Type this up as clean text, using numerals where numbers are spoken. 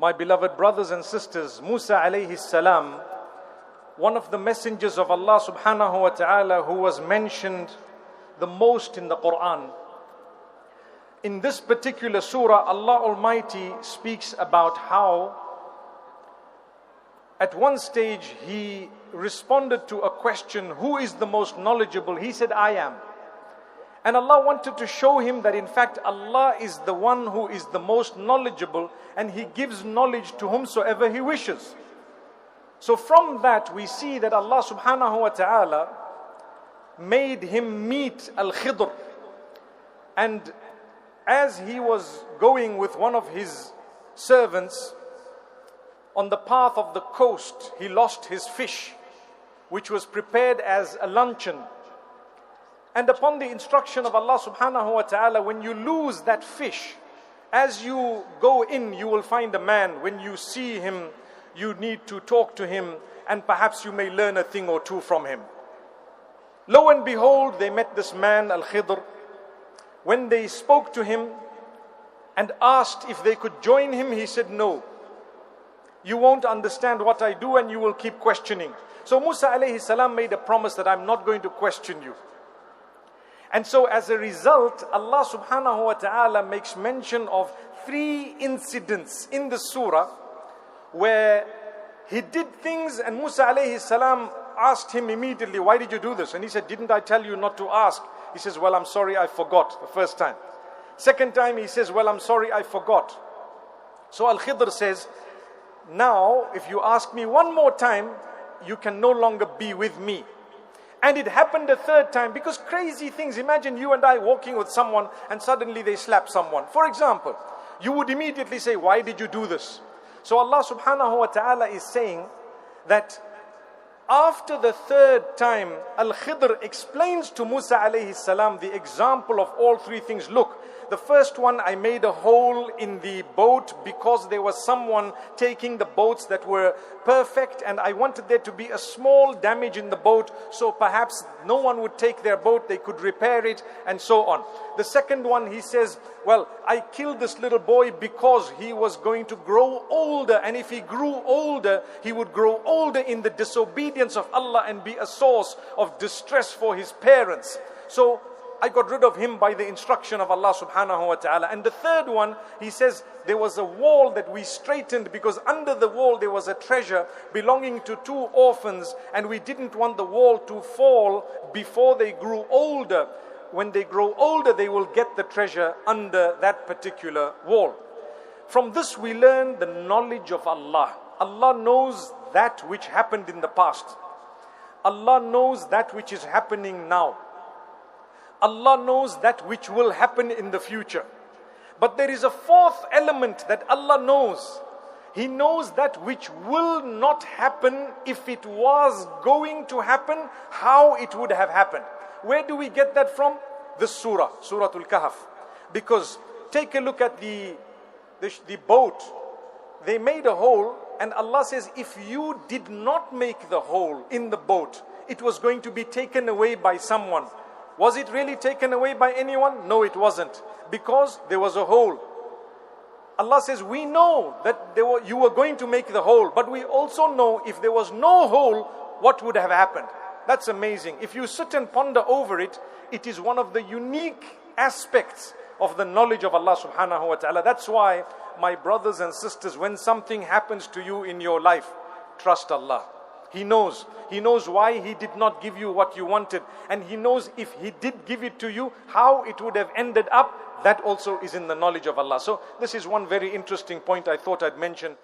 My beloved brothers and sisters, Musa alayhi salam, one of the messengers of Allah subhanahu wa ta'ala who was mentioned the most in the Quran. In this particular surah, Allah Almighty speaks about how at one stage he responded to a question, who is the most knowledgeable? He said, I am. And Allah wanted to show him that in fact Allah is the one who is the most knowledgeable, and He gives knowledge to whomsoever He wishes. So from that we see that Allah subhanahu wa ta'ala made him meet Al-Khidr. And as he was going with one of his servants on the path of the coast, he lost his fish, which was prepared as a luncheon. And upon the instruction of Allah subhanahu wa ta'ala, when you lose that fish, as you go in, you will find a man. When you see him, you need to talk to him, and perhaps you may learn a thing or two from him. Lo and behold, they met this man, Al-Khidr. When they spoke to him and asked if they could join him, he said, no. You won't understand what I do and you will keep questioning. So Musa alayhi salam made a promise that I'm not going to question you. And so as a result, Allah subhanahu wa ta'ala makes mention of 3 incidents in the surah where he did things, and Musa alayhi salam asked him immediately, why did you do this? And he said, didn't I tell you not to ask? He says, well, I'm sorry, I forgot the first time. Second time he says, well, I'm sorry, I forgot. So Al-Khidr says, now if you ask me one more time, you can no longer be with me. And it happened a third time, because crazy things. Imagine you and I walking with someone and suddenly they slap someone. For example, you would immediately say, why did you do this? So Allah subhanahu wa ta'ala is saying that after the third time, Al-Khidr explains to Musa alayhi salam the example of all 3 things. Look, the first one, I made a hole in the boat because there was someone taking the boats that were perfect, and I wanted there to be a small damage in the boat, so perhaps no one would take their boat, they could repair it, and so on. The second one, he says, well, I killed this little boy because he was going to grow older, and if he grew older, he would grow older in the disobedience of Allah and be a source of distress for his parents. So I got rid of him by the instruction of Allah subhanahu wa ta'ala. And the third one, he says, there was a wall that we straightened because under the wall there was a treasure belonging to 2 orphans, and we didn't want the wall to fall before they grew older. When they grow older, they will get the treasure under that particular wall. From this we learn the knowledge of Allah. Allah knows that which happened in the past. Allah knows that which is happening now. Allah knows that which will happen in the future. But there is a 4th element that Allah knows. He knows that which will not happen. If it was going to happen, how it would have happened. Where do we get that from? This surah, Surah Al-Kahf. Because take a look at the boat. They made a hole, and Allah says, if you did not make the hole in the boat, it was going to be taken away by someone. Was it really taken away by anyone? No, it wasn't. Because there was a hole. Allah says, we know that you were going to make the hole, but we also know if there was no hole, what would have happened? That's amazing. If you sit and ponder over it, it is one of the unique aspects of the knowledge of Allah subhanahu wa ta'ala. That's why, my brothers and sisters, when something happens to you in your life, trust Allah. He knows. He knows why He did not give you what you wanted. And He knows if He did give it to you, how it would have ended up. That also is in the knowledge of Allah. So this is one very interesting point I thought I'd mention.